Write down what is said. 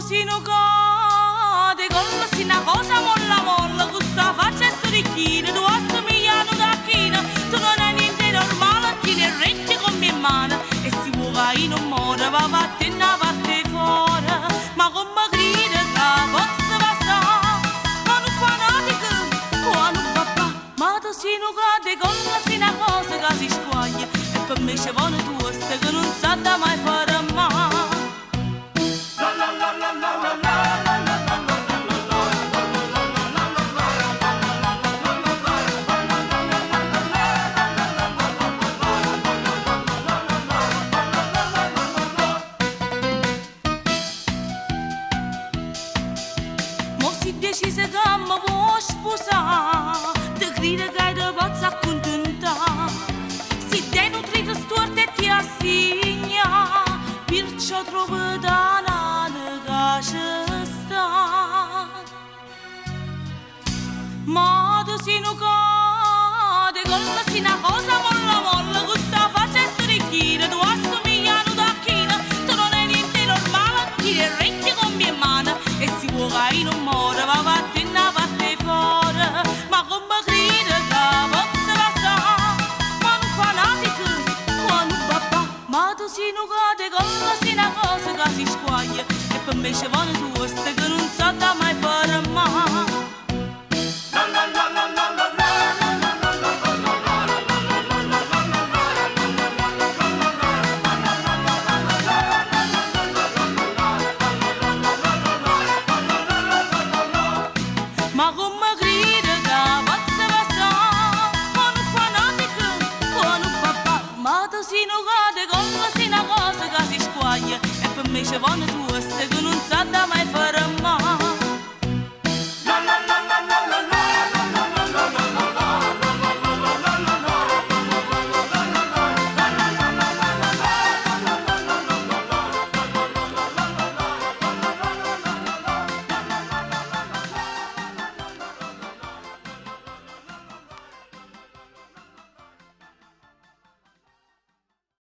si non cade, con si una cosa molla molla, questa faccia storichina, tu assomigliano da china, tu non hai niente normale, ti ne regge con mia mano, e si può che io non muore, va vattene una parte fuori, ma come grida che posso passare, ma non fanatica, ma non papà, ma tu si non cade, con si una cosa che si squaglia, e per me c'è buono tu, che non sa da mai fare mai. Decise che mi vuoi sposare, ti credi che ti posso accontentare, se ti hai nutrito storto e ti assegna, perciò trovo danare che ci sta. Ma tu sei un cade, con sei una cosa molla molla, questa faccia è storichina, tu assomigliano da china, tu non hai niente normale, ti reggi con mie mani, e si può che io non muore, va vattene una parte fuori, ma come grida che posso passare, ma non fanatica, ma non papà, ma tu sei un cade, con sei una cosa che si squaglia, e per me c'è buono tu, che non so da mai fare mai. Ma come grida che posso passare, ma non fanatica, ma non papà, ma tu sei un cade, con sei una cosa che si squaglia, e per me c'è buono tu, che non sa da mai fare.